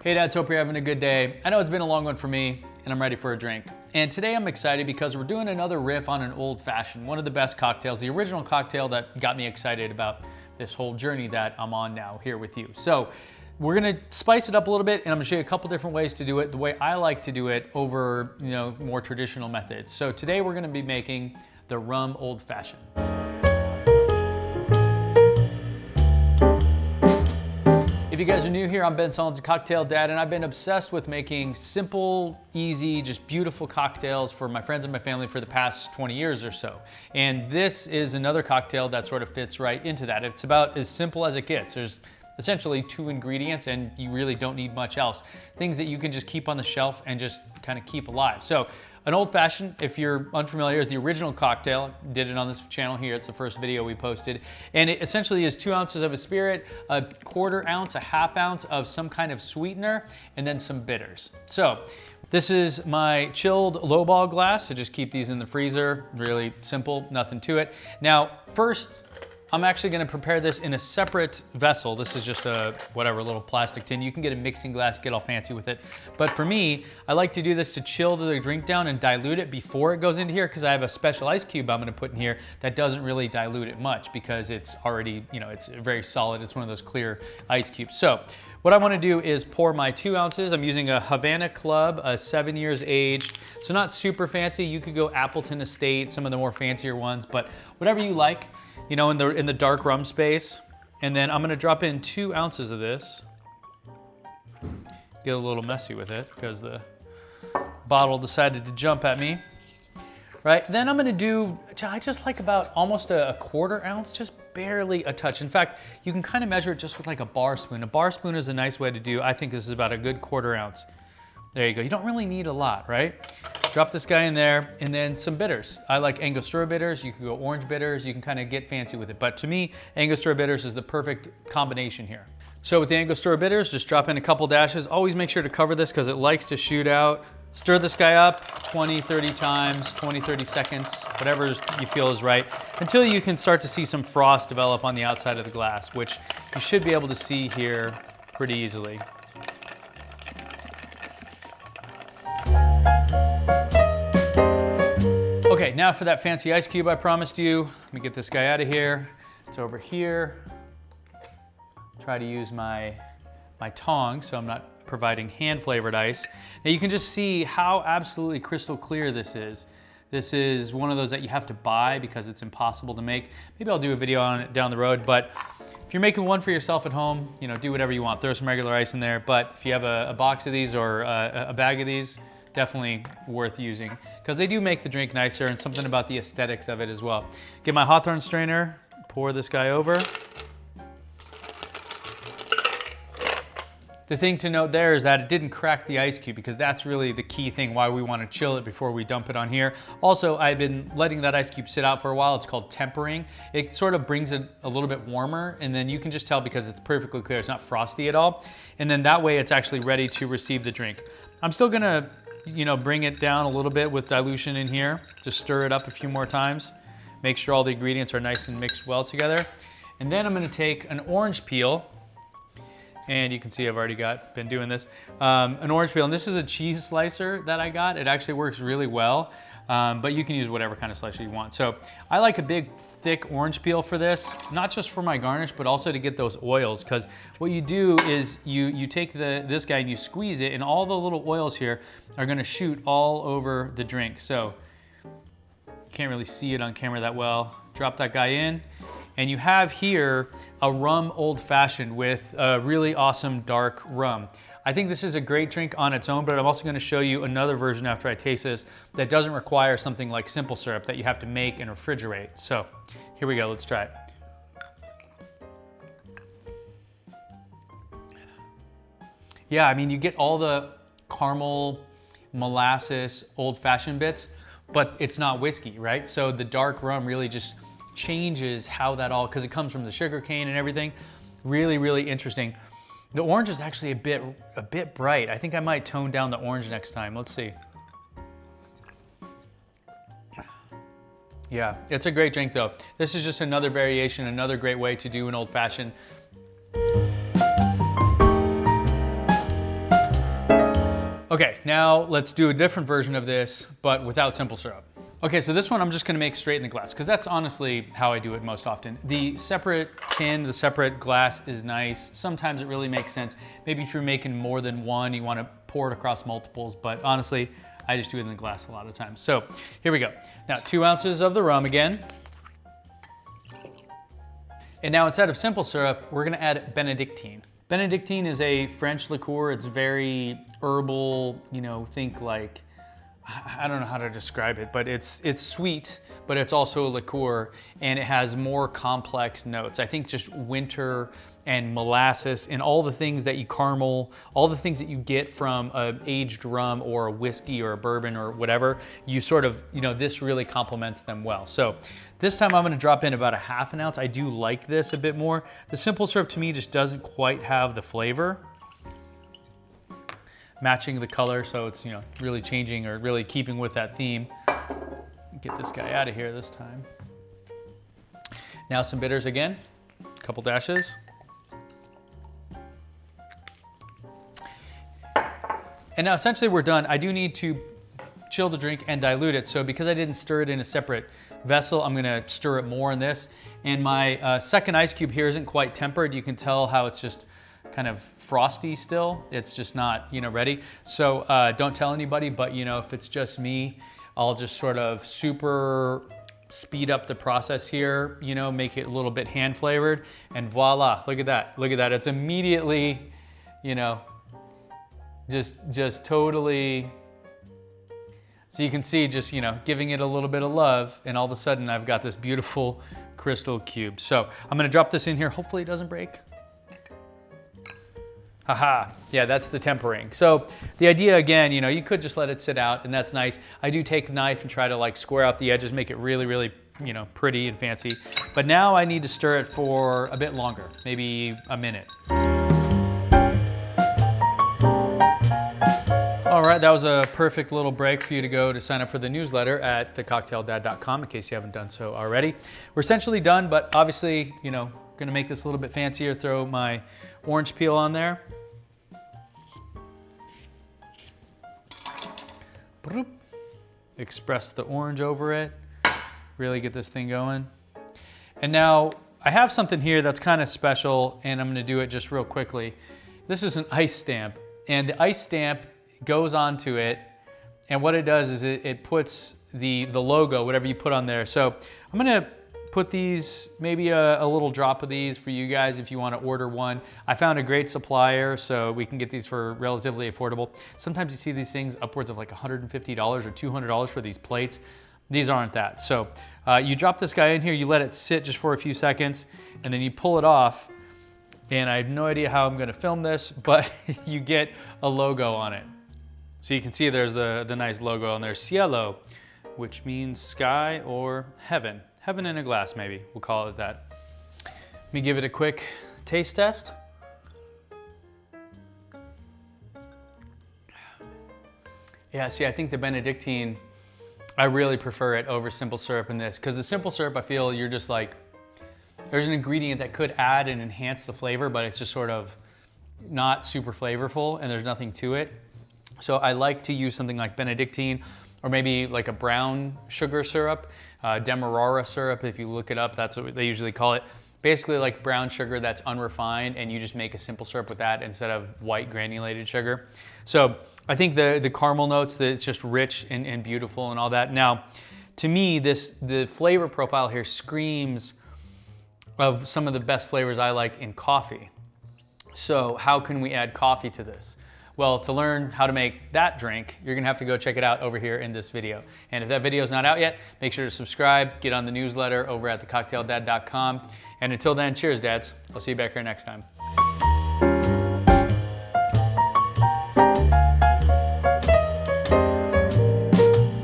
Hey dads, hope you're having a good day. I know it's been a long one for me and I'm ready for a drink. And today I'm excited because we're doing another riff on an old fashioned, one of the best cocktails, the original cocktail that got me excited about this whole journey that I'm on now here with you. So we're gonna spice it up a little bit and I'm gonna show you a couple different ways to do it, the way I like to do it over, more traditional methods. So today we're gonna be making the rum old fashioned. If you guys are new here, I'm Ben Solins, a cocktail dad, and I've been obsessed with making simple, easy, just beautiful cocktails for my friends and my family for the past 20 years or so. And this is another cocktail that sort of fits right into that. It's about as simple as it gets. There's essentially 2 ingredients and you really don't need much else. Things that you can just keep on the shelf and just kind of keep alive. So an old fashioned, if you're unfamiliar, is the original cocktail. Did it on this channel here. It's the first video we posted. And it essentially is 2 ounces of a spirit, a 1/4 ounce, a 1/2 ounce of some kind of sweetener, and then some bitters. So this is my chilled lowball glass. So just keep these in the freezer. Really simple, nothing to it. Now, first, I'm actually gonna prepare this in a separate vessel. This is just a whatever little plastic tin. You can get a mixing glass, get all fancy with it. But for me, I like to do this to chill the drink down and dilute it before it goes into here because I have a special ice cube I'm gonna put in here that doesn't really dilute it much because it's already, it's very solid. It's one of those clear ice cubes. So what I wanna do is pour my 2 ounces. I'm using a Havana Club, 7 years aged. So not super fancy. You could go Appleton Estate, some of the more fancier ones, but whatever you like. In the dark rum space. And then I'm gonna drop in 2 ounces of this. Get a little messy with it because the bottle decided to jump at me. Right, then I'm gonna do, I just like about almost a 1/4 ounce, just barely a touch. In fact, you can kind of measure it just with like a bar spoon. A bar spoon is a nice way to do, I think this is about a good 1/4 ounce. There you go, you don't really need a lot, right? Drop this guy in there, and then some bitters. I like Angostura bitters, you can go orange bitters, you can kind of get fancy with it. But to me, Angostura bitters is the perfect combination here. So with the Angostura bitters, just drop in a couple dashes. Always make sure to cover this because it likes to shoot out. Stir this guy up 20, 30 times, 20, 30 seconds, whatever you feel is right, until you can start to see some frost develop on the outside of the glass, which you should be able to see here pretty easily. Okay, now for that fancy ice cube I promised you. Let me get this guy out of here. It's over here. Try to use my tongs so I'm not providing hand flavored ice. Now you can just see how absolutely crystal clear this is. This is one of those that you have to buy because it's impossible to make. Maybe I'll do a video on it down the road, but if you're making one for yourself at home, do whatever you want. Throw some regular ice in there, but if you have a box of these or a bag of these, definitely worth using because they do make the drink nicer and something about the aesthetics of it as well. Get my Hawthorne strainer, pour this guy over. The thing to note there is that it didn't crack the ice cube because that's really the key thing why we want to chill it before we dump it on here. Also, I've been letting that ice cube sit out for a while. It's called tempering. It sort of brings it a little bit warmer and then you can just tell because it's perfectly clear. It's not frosty at all. And then that way it's actually ready to receive the drink. I'm still gonna bring it down a little bit with dilution in here. Just stir it up a few more times. Make sure all the ingredients are nice and mixed well together. And then I'm gonna take an orange peel, and you can see I've already been doing this. An orange peel, and this is a cheese slicer that I got. It actually works really well, but you can use whatever kind of slicer you want. So I like a big, thick orange peel for this, not just for my garnish, but also to get those oils, because what you do is you take this guy and you squeeze it, and all the little oils here are gonna shoot all over the drink. So you can't really see it on camera that well. Drop that guy in, and you have here a rum old fashioned with a really awesome dark rum. I think this is a great drink on its own, but I'm also gonna show you another version after I taste this that doesn't require something like simple syrup that you have to make and refrigerate. So here we go, let's try it. Yeah, I mean, you get all the caramel, molasses, old-fashioned bits, but it's not whiskey, right? So the dark rum really just changes how that all, because it comes from the sugar cane and everything. Really, really interesting. The orange is actually a bit bright. I think I might tone down the orange next time. Let's see. Yeah, it's a great drink though. This is just another variation, another great way to do an old fashioned. Okay, now let's do a different version of this, but without simple syrup. Okay, so this one I'm just gonna make straight in the glass, because that's honestly how I do it most often. The separate tin, the separate glass is nice. Sometimes it really makes sense. Maybe if you're making more than one, you wanna pour it across multiples, but honestly, I just do it in the glass a lot of times. So here we go. Now 2 ounces of the rum again. And now instead of simple syrup, we're gonna add Benedictine. Benedictine is a French liqueur. It's very herbal, you know, think like, I don't know how to describe it, but it's sweet, but it's also a liqueur, and it has more complex notes. I think just winter and molasses and all the things that you caramel, all the things that you get from an aged rum or a whiskey or a bourbon or whatever, you sort of, you know, this really complements them well. So this time I'm gonna drop in about a ½ ounce. I do like this a bit more. The simple syrup to me just doesn't quite have the flavor. Matching the color, so it's, you know, really changing or really keeping with that theme. Get this guy out of here this time. Now some bitters again, a couple dashes. And now essentially we're done. I do need to chill the drink and dilute it. So because I didn't stir it in a separate vessel, I'm gonna stir it more in this. And my second ice cube here isn't quite tempered. You can tell how it's just kind of frosty still. It's just not, you know, ready. So don't tell anybody, but you know, if it's just me, I'll just sort of super speed up the process here, you know, make it a little bit hand flavored, and voila, look at that. Look at that. It's immediately, you know, just totally, so you can see just, you know, giving it a little bit of love, and all of a sudden I've got this beautiful crystal cube. So I'm gonna drop this in here. Hopefully it doesn't break. Haha, yeah, that's the tempering. So the idea again, you know, you could just let it sit out, and that's nice. I do take a knife and try to like square out the edges, make it really, really, you know, pretty and fancy. But now I need to stir it for a bit longer, maybe a minute. All right, that was a perfect little break for you to go to sign up for the newsletter at thecocktaildad.com in case you haven't done so already. We're essentially done, but obviously, you know, gonna make this a little bit fancier, throw my orange peel on there. Express the orange over it, really get this thing going. And now I have something here that's kind of special, and I'm gonna do it just real quickly. This is an ice stamp, and the ice stamp goes onto it, and what it does is it puts the logo, whatever you put on there. So I'm gonna put these, maybe a little drop of these for you guys if you want to order one. I found a great supplier, so we can get these for relatively affordable. Sometimes you see these things upwards of like $150 or $200 for these plates. These aren't that. So you drop this guy in here, you let it sit just for a few seconds, and then you pull it off. And I have no idea how I'm gonna film this, but you get a logo on it. So you can see there's the nice logo on there, cielo, which means sky or heaven. Heaven in a glass, maybe, we'll call it that. Let me give it a quick taste test. Yeah, see, I think the Benedictine, I really prefer it over simple syrup in this, because the simple syrup, I feel you're just like, there's an ingredient that could add and enhance the flavor, but it's just sort of not super flavorful, and there's nothing to it. So I like to use something like Benedictine, or maybe like a brown sugar syrup, Demerara syrup, if you look it up, that's what they usually call it. Basically like brown sugar that's unrefined, and you just make a simple syrup with that instead of white granulated sugar. So I think the caramel notes, that it's just rich and beautiful and all that. Now, to me, the flavor profile here screams of some of the best flavors I like in coffee. So how can we add coffee to this? Well, to learn how to make that drink, you're gonna have to go check it out over here in this video. And if that video is not out yet, make sure to subscribe, get on the newsletter over at thecocktaildad.com. And until then, cheers, dads. I'll see you back here next time.